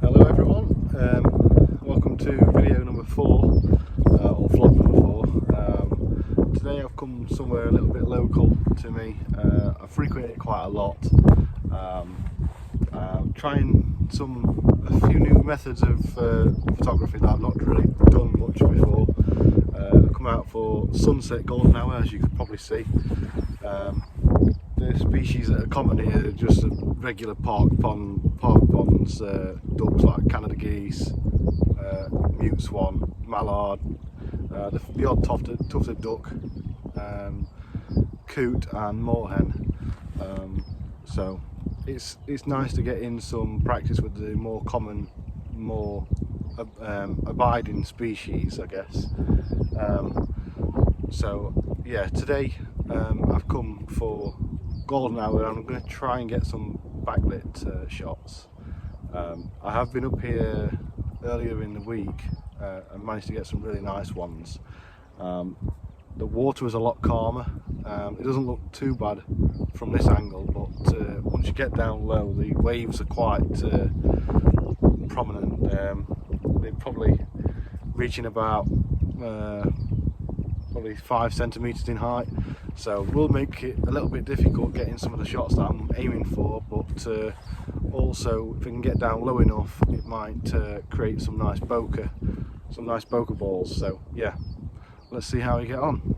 Hello everyone, welcome to video number 4, or vlog number 4. Today I've come somewhere a little bit local to me. I frequent it quite a lot. Trying a few new methods of photography that I've not really done much before. I've come out for sunset golden hour, as you could probably see. The species that are common here are just regular park ponds, ducks like Canada geese, mute swan, mallard, the odd tufted duck, coot and moorhen. So it's nice to get in some practice with the more common, more abiding species, I guess. So yeah, today I've come for golden hour and I'm going to try and get some backlit shots. I have been up here earlier in the week and managed to get some really nice ones. The water was a lot calmer. It doesn't look too bad from this angle, but once you get down low the waves are quite prominent. They're probably reaching about probably 5 centimeters in height, so will make it a little bit difficult getting some of the shots that I'm aiming for, but also if we can get down low enough it might create some nice bokeh balls. So yeah, let's see how we get on.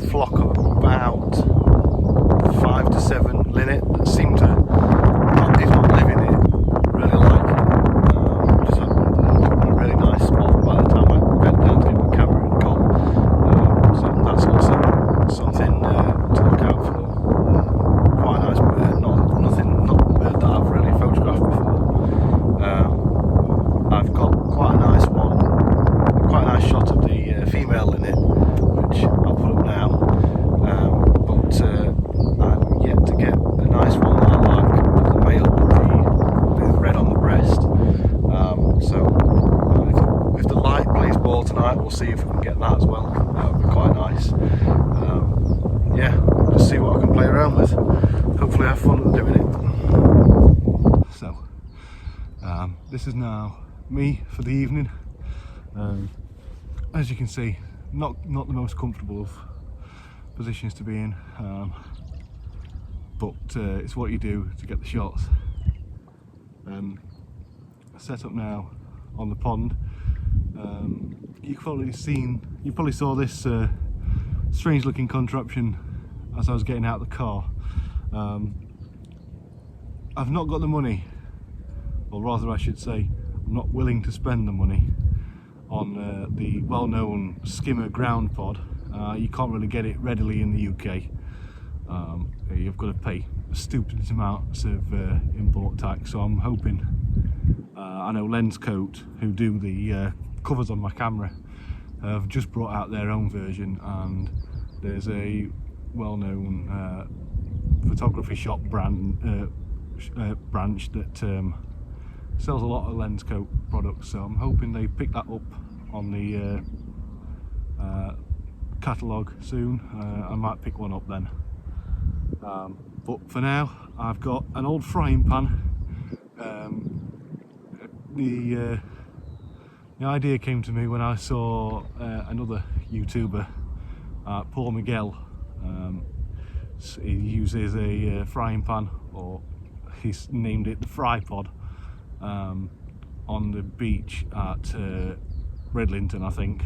Flock of about 5 to 7 linnet that seem to did not live in it, really like it. Just had a really nice spot by the time I bent down to get my camera and got. So that's also something to look out for. Quite a nice bird, not a bird that I've really photographed before. I've got quite a nice one, quite a nice shot of the female linnet, which I'll put up now. I'm yet to get a nice one that I like, the male with the red on the breast. So if the light plays ball tonight, we'll see if we can get that as well. That would be quite nice. Yeah, just see what I can play around with. Hopefully have fun doing it. So this is now me for the evening. As you can see, not the most comfortable of positions to be in, but it's what you do to get the shots. Set up now on the pond. You probably saw this strange looking contraption as I was getting out of the car. I've not got the money, or rather I should say I'm not willing to spend the money on the well-known skimmer ground pod. You can't really get it readily in the UK. You've got to pay stupid amounts of import tax, so I'm hoping, I know Lenscoat, who do the covers on my camera, have just brought out their own version, and there's a well-known photography shop branch that sells a lot of Lenscoat products, so I'm hoping they pick that up on the catalogue soon. I might pick one up then. But for now I've got an old frying pan. The idea came to me when I saw another YouTuber, Paul Miguel. He uses a frying pan, or he's named it the Fry Pod, on the beach at Redlinton, I think.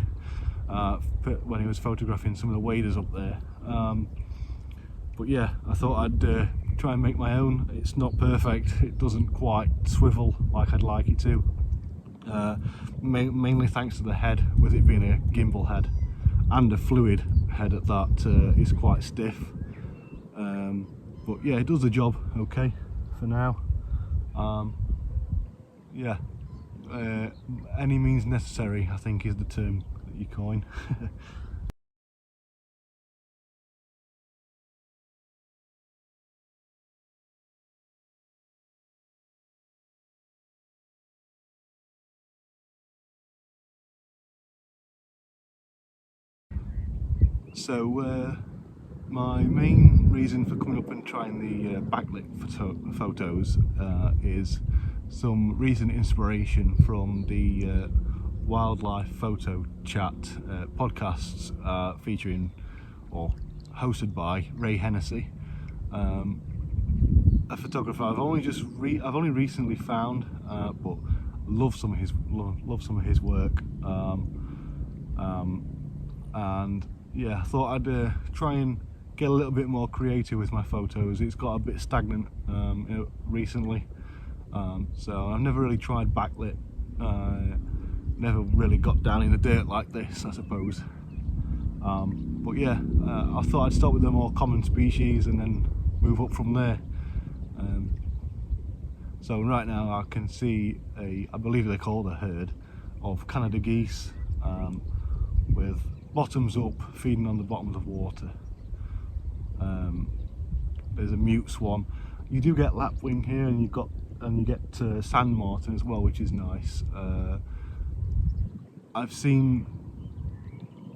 when he was photographing some of the waders up there. But yeah, I thought I'd try and make my own. It's not perfect, it doesn't quite swivel like I'd like it to. Mainly thanks to the head, with it being a gimbal head and a fluid head at that, is quite stiff. But yeah, it does the job okay for now. Yeah, any means necessary, I think, is the term that you coin. So my main reason for coming up and trying the backlit photos is some recent inspiration from the wildlife photo chat podcasts featuring or hosted by Ray Hennessy, a photographer I've only recently found, but love some of his work. And yeah, I thought I'd try and get a little bit more creative with my photos. It's got a bit stagnant recently, so I've never really tried backlit, never really got down in the dirt like this, I suppose. But yeah, I thought I'd start with the more common species and then move up from there. So right now I can see I believe they're called a herd of Canada geese, with bottoms up, feeding on the bottoms of water. There's a mute swan. You do get lapwing here, and you get sand martin as well, which is nice. I've seen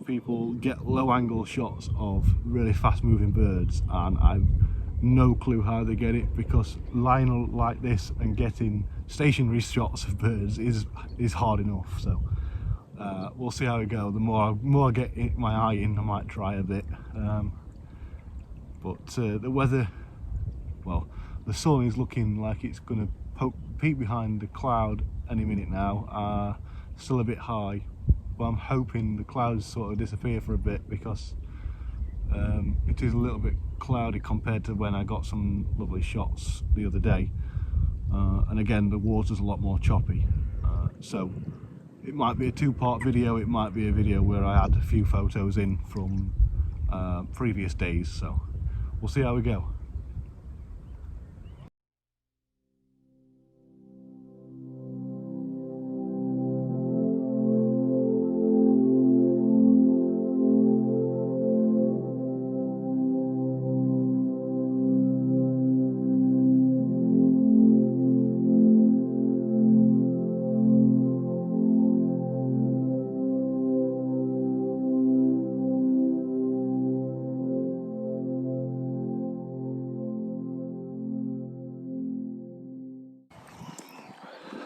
people get low angle shots of really fast moving birds, and I've no clue how they get it, because lying like this and getting stationary shots of birds is hard enough. So we'll see how we go. The more I get my eye in, I might try a bit. But the weather, well, the sun is looking like it's going to peek behind the cloud any minute now. Still a bit high, but I'm hoping the clouds sort of disappear for a bit, because it is a little bit cloudy compared to when I got some lovely shots the other day. And again, the water's a lot more choppy. So it might be a two-part video, it might be a video where I add a few photos in from previous days, so we'll see how we go.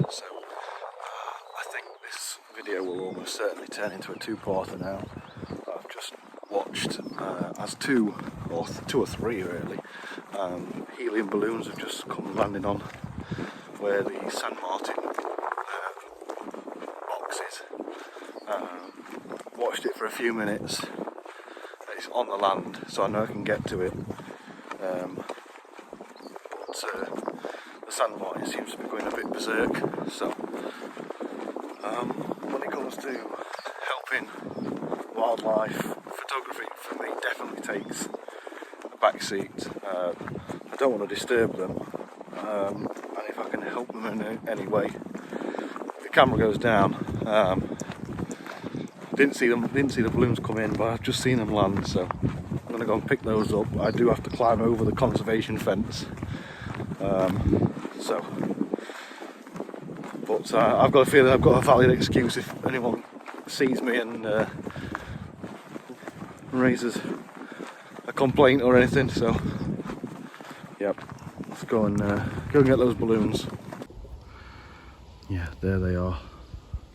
So I think this video will almost certainly turn into a two-parter now. I've just watched as two or three really helium balloons have just come landing on where the San Martin box is. Watched it for a few minutes. It's on the land, so I know I can get to it. The San Martin seems to be going a bit berserk, so when it comes to helping wildlife, photography for me definitely takes a back seat. I don't want to disturb them, and if I can help them in any way, the camera goes down. Didn't see the balloons come in, but I've just seen them land, so I'm going to go and pick those up. I do have to climb over the conservation fence. But I've got a feeling I've got a valid excuse if anyone sees me and raises a complaint or anything. So, yep, let's go and get those balloons. Yeah, there they are,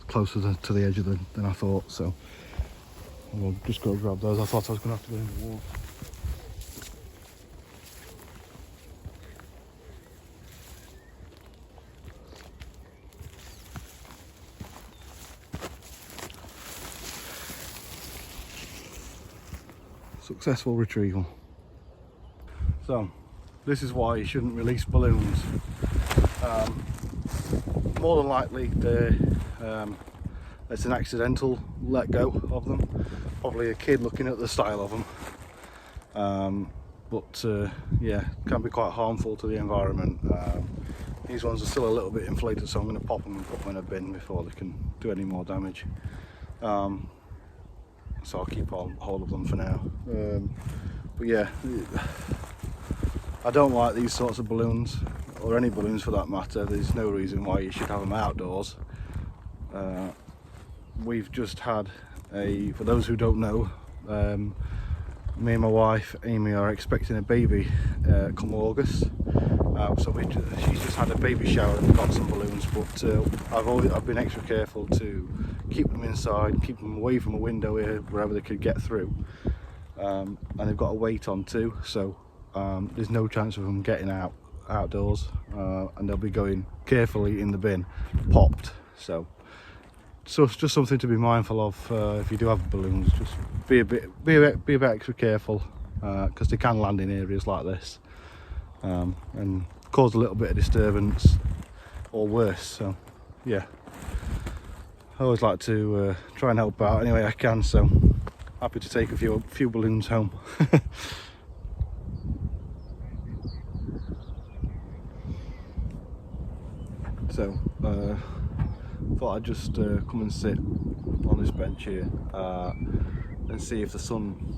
closer to the edge than I thought. So I'll just go grab those. I thought I was going to have to go in the water. successful retrieval. So this is why you shouldn't release balloons. More than likely it's an accidental let go of them, probably a kid looking at the style of them, but yeah, can be quite harmful to the environment. These ones are still a little bit inflated, so I'm going to pop them and put them in a bin before they can do any more damage. So I'll keep hold of them for now. But yeah, I don't like these sorts of balloons, or any balloons for that matter. There's no reason why you should have them outdoors. We've just had for those who don't know, me and my wife Amy are expecting a baby come August. So she's just had a baby shower and got some balloons, but I've been extra careful to keep them inside, keep them away from a window here, wherever they could get through. And they've got a weight on too, so there's no chance of them getting outdoors, and they'll be going carefully in the bin, popped. So it's just something to be mindful of if you do have balloons. Just be a bit extra careful, because they can land in areas like this and cause a little bit of disturbance or worse. So yeah, I always like to try and help out any way I can, so happy to take a few balloons home. So thought I'd just come and sit on this bench here and see if the sun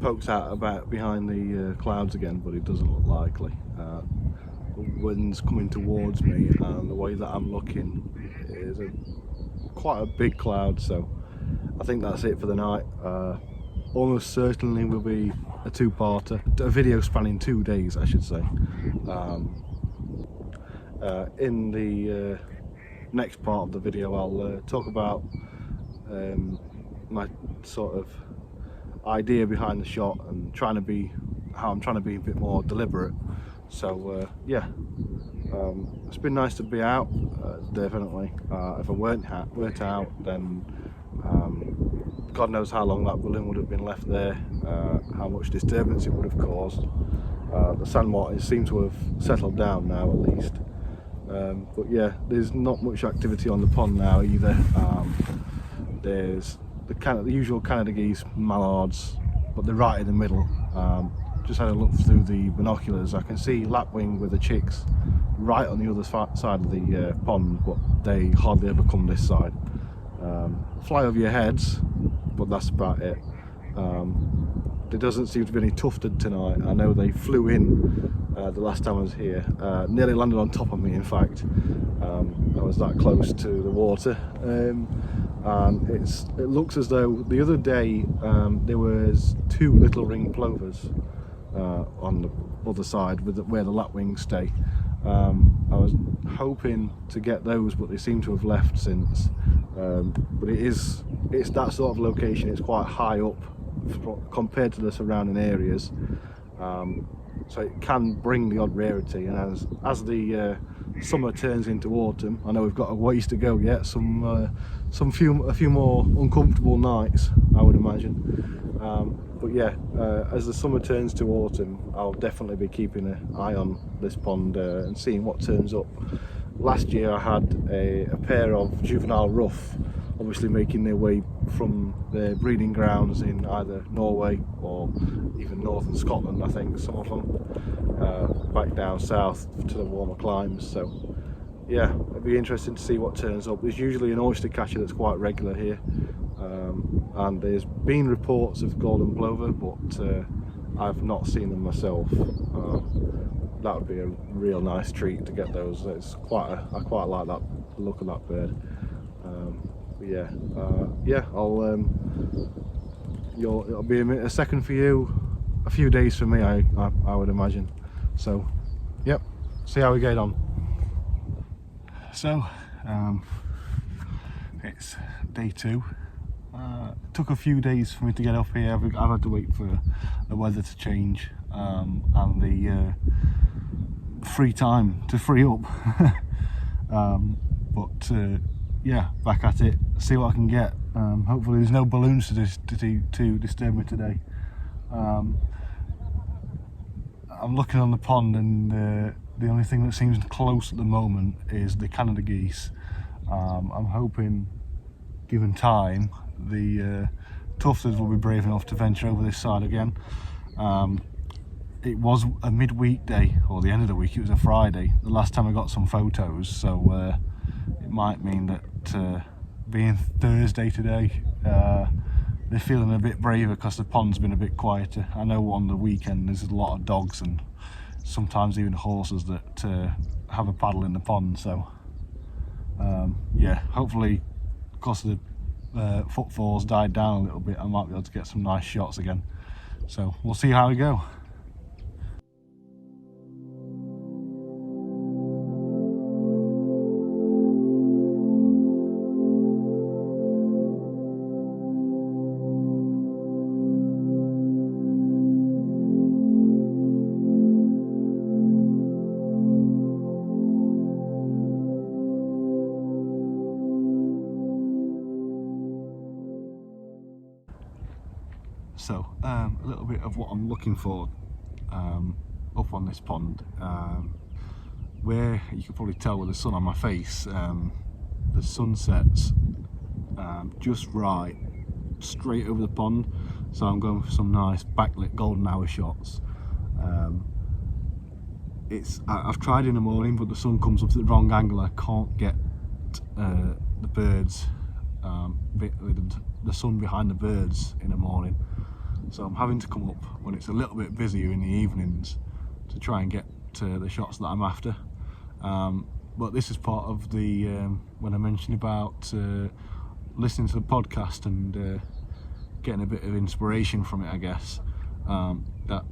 pokes out about behind the clouds again, but it doesn't look likely. The wind's coming towards me, and the way that I'm looking is quite a big cloud, so I think that's it for the night. Almost certainly will be a two-parter, a video spanning 2 days I should say. In the next part of the video I'll talk about my sort of idea behind the shot and how I'm trying to be a bit more deliberate. So yeah, it's been nice to be out, definitely. If I weren't out, then God knows how long that balloon would have been left there, how much disturbance it would have caused. The sand martins seem to have settled down now, at least. But yeah, there's not much activity on the pond now either. There's the usual Canada geese, mallards, but they're right in the middle. Just had a look through the binoculars. I can see lapwing with the chicks right on the other side of the pond, but they hardly ever come this side. Fly over your heads, but that's about it. There doesn't seem to be any tufted tonight. I know they flew in the last time I was here, nearly landed on top of me in fact. I was that close to the water, and it looks as though the other day there was 2 little ring plovers on the other side where the lapwings stay. I was hoping to get those, but they seem to have left since. But it's that sort of location. It's quite high up compared to the surrounding areas, so it can bring the odd rarity. And as the summer turns into autumn, I know we've got a ways to go yet, a few more uncomfortable nights I would imagine. But yeah, as the summer turns to autumn, I'll definitely be keeping an eye on this pond and seeing what turns up. Last year I had a pair of juvenile ruff, obviously making their way from their breeding grounds in either Norway or even northern Scotland, I think, some of them, back down south to the warmer climes. So yeah, it'd be interesting to see what turns up. There's usually an oyster catcher that's quite regular here, and there's been reports of golden plover, but I've not seen them myself. That would be a real nice treat to get those. I quite like the look of that bird. But yeah, it'll be a second for you, a few days for me, I would imagine. So yep, see how we get on. So it's day 2. It took a few days for me to get up here. I've had to wait for the weather to change and the free time to free up. But yeah, back at it, see what I can get. Hopefully there's no balloons to disturb me today. I'm looking on the pond, and the only thing that seems close at the moment is the Canada geese. I'm hoping, given time, the tufters will be brave enough to venture over this side again. It was a midweek day, or the end of the week, it was a Friday, the last time I got some photos, so it might mean that being Thursday today, they're feeling a bit braver because the pond's been a bit quieter. I know on the weekend there's a lot of dogs and sometimes even horses that have a paddle in the pond, so yeah, hopefully because the footfalls died down a little bit, I might be able to get some nice shots again. So we'll see how we go. So a little bit of what I'm looking for up on this pond, where you can probably tell with the sun on my face, the sun sets just right straight over the pond, so I'm going for some nice backlit golden hour shots. I've tried in the morning, but the sun comes up at the wrong angle. I can't get the birds, the sun behind the birds in the morning, so I'm having to come up when it's a little bit busier in the evenings to try and get the shots that I'm after. But this is part of the when I mentioned about listening to the podcast and getting a bit of inspiration from it, I guess, that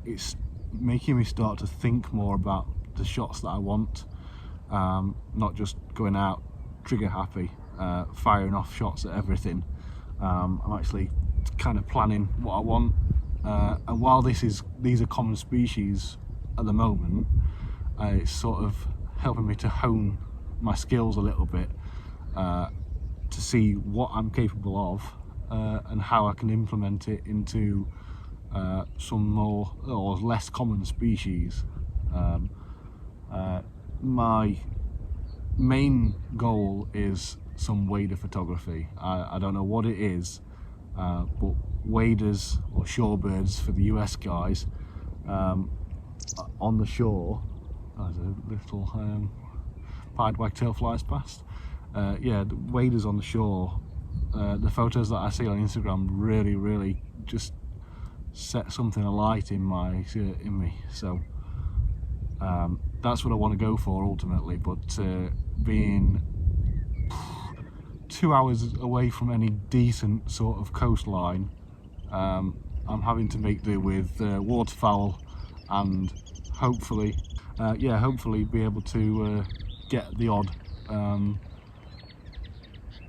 it's making me start to think more about the shots that I want, not just going out trigger happy, firing off shots at everything. I'm actually kind of planning what I want, and while these are common species at the moment, it's sort of helping me to hone my skills a little bit, to see what I'm capable of, and how I can implement it into some more or less common species. My main goal is some wader photography. I don't know what it is, but waders or shorebirds for the US guys, on the shore. There's a little pied wagtail flies past. Yeah, the waders on the shore, the photos that I see on Instagram really just set something alight in me. So that's what I want to go for ultimately. But being 2 hours away from any decent sort of coastline, I'm having to make do with waterfowl, and hopefully be able to get the odd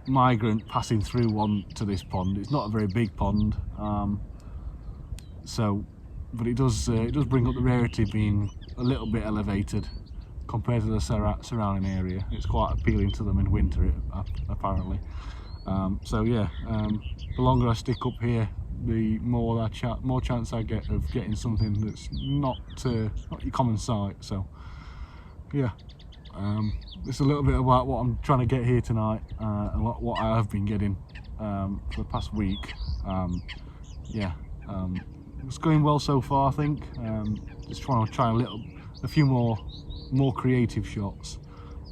migrant passing through onto this pond. It's not a very big pond, but it does bring up the rarity being a little bit elevated compared to the surrounding area. It's quite appealing to them in winter, apparently. So yeah, the longer I stick up here, the more chance I get of getting something that's not your common sight. So yeah, it's a little bit about what I'm trying to get here tonight, and what I have been getting for the past week. Yeah, it's going well so far, I think. Just trying to try a few more creative shots.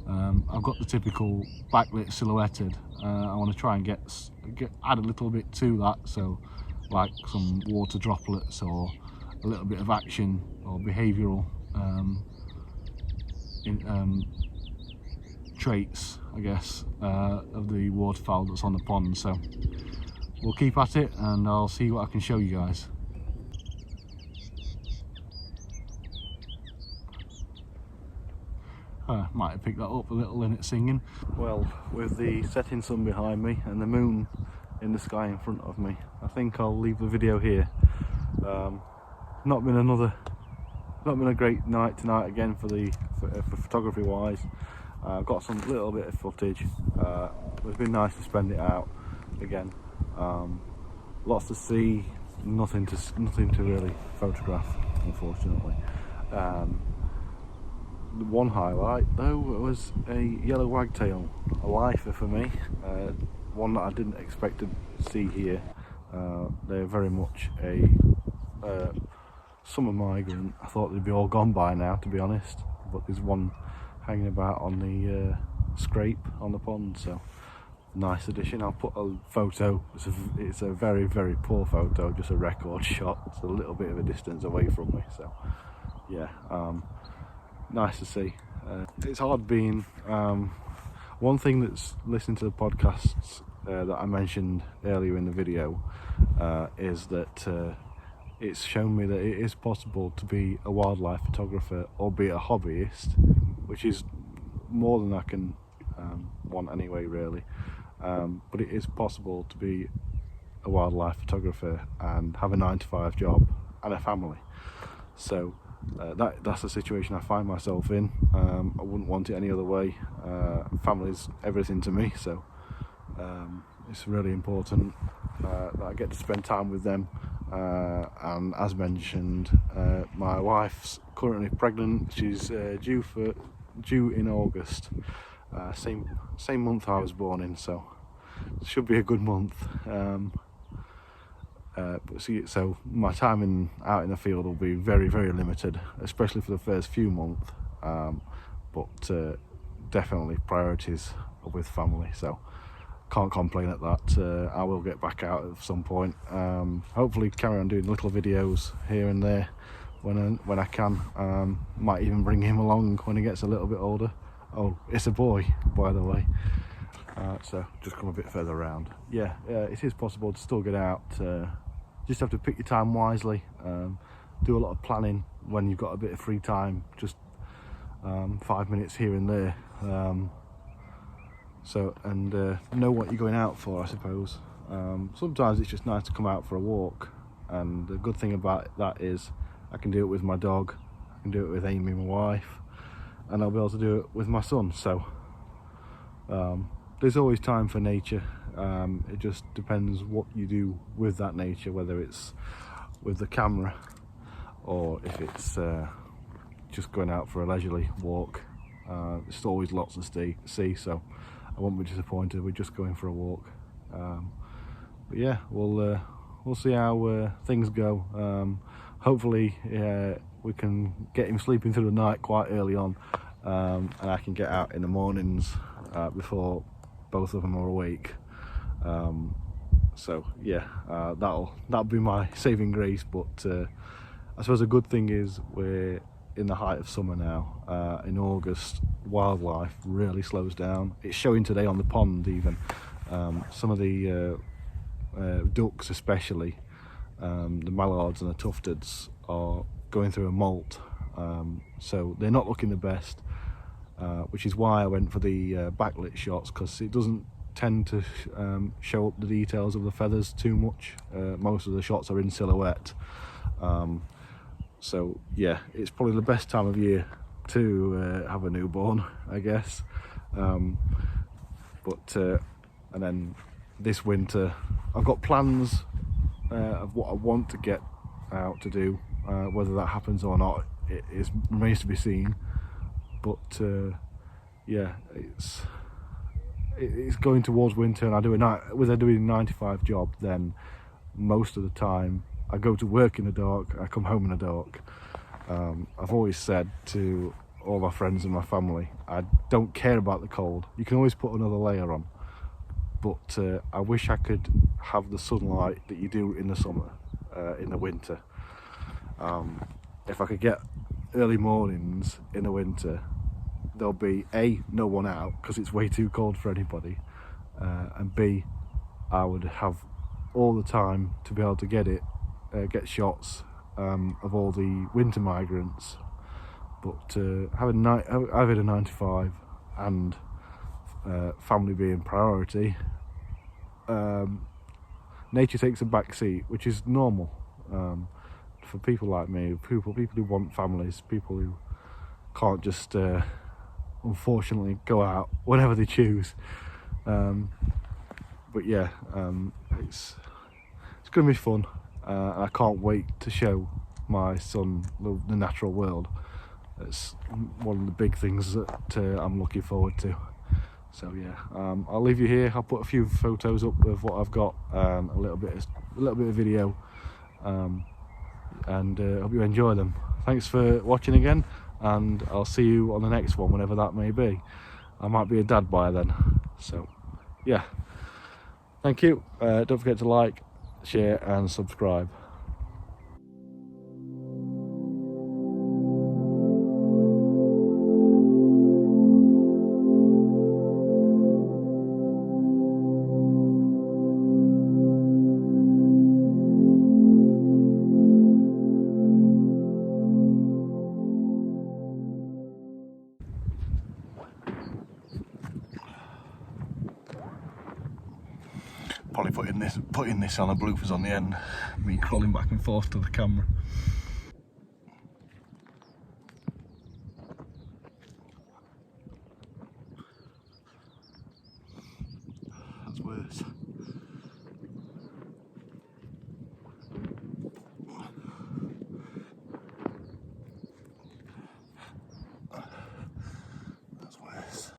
I've got the typical backlit silhouetted. I want to try and add a little bit to that, so like some water droplets or a little bit of action or behavioural traits, I guess, of the waterfowl that's on the pond. So we'll keep at it, and I'll see what I can show you guys. Might have picked that up a little in it singing. Well, with the setting sun behind me and the moon in the sky in front of me, I think I'll leave the video here. Not been a great night tonight again for photography wise. I've got some little bit of footage. It's been nice to spend it out again. Lots to see, nothing to really photograph, unfortunately. The one highlight though was a yellow wagtail, a lifer for me, one that I didn't expect to see here. They're very much a summer migrant. I thought they'd be all gone by now, to be honest, but there's one hanging about on the scrape on the pond, so nice addition. I'll put a photo. It's a very, very poor photo, just a record shot. It's a little bit of a distance away from me, so yeah, nice to see. It's hard being one thing that's listening to the podcasts that I mentioned earlier in the video is that it's shown me that it is possible to be a wildlife photographer or be a hobbyist, which is more than I can want anyway, really. But it is possible to be a wildlife photographer and have a 9-to-5 job and a family. So that's the situation I find myself in. I wouldn't want it any other way. Family's everything to me, so it's really important that I get to spend time with them. And as mentioned, my wife's currently pregnant. She's due in August, same month I was born in, so it should be a good month. So my time out in the field will be very, very limited, especially for the first few months, but definitely priorities are with family, so can't complain at that. I will get back out at some point, hopefully carry on doing little videos here and there when I can. Might even bring him along when he gets a little bit older. Oh, it's a boy, by the way. So just come a bit further around. Yeah, it is possible to still get out. Just have to pick your time wisely. Do a lot of planning when you've got a bit of free time. Just 5 minutes here and there. Know what you're going out for, I suppose. Sometimes it's just nice to come out for a walk, and the good thing about that is I can do it with my dog, I can do it with Amy, my wife, and I'll be able to do it with my son. So there's always time for nature. It just depends what you do with that nature, whether it's with the camera or if it's just going out for a leisurely walk. There's always lots to see, so I won't be disappointed. We're just going for a walk. But yeah, we'll see how things go. Hopefully we can get him sleeping through the night quite early on, and I can get out in the mornings before both of them are awake. So yeah, that'll be my saving grace. But I suppose a good thing is we're in the height of summer now. In August, wildlife really slows down. It's showing today on the pond even. Some of the ducks especially, the mallards and the tufteds, are going through a molt, so they're not looking the best, which is why I went for the backlit shots, because it doesn't tend to show up the details of the feathers too much. Most of the shots are in silhouette. So yeah, it's probably the best time of year to have a newborn, I guess. And then this winter I've got plans of what I want to get out to do. Whether that happens or not, it remains to be seen. But yeah, it's going towards winter, and I doing a 9-to-5 job, then most of the time I go to work in the dark, I come home in the dark. I've always said to all my friends and my family, I don't care about the cold. You can always put another layer on, but I wish I could have the sunlight that you do in the summer, in the winter. If I could get early mornings in the winter, there'll be A, no one out because it's way too cold for anybody, and B, I would have all the time to be able to get shots of all the winter migrants. But having a 9-to-5 and family being priority, nature takes a back seat, which is normal for people like me, people who want families, people who can't just unfortunately go out whenever they choose. But yeah, it's going to be fun. and I can't wait to show my son the natural world. It's one of the big things that I'm looking forward to. So yeah, I'll leave you here. I'll put a few photos up of what I've got and a little bit of video, and hope you enjoy them. Thanks for watching again, and I'll see you on the next one, whenever that may be. I might be a dad by then. So yeah, thank you. Don't forget to like, share and subscribe. Probably putting this on a bloopers on the end, me crawling back and forth to the camera. That's worse.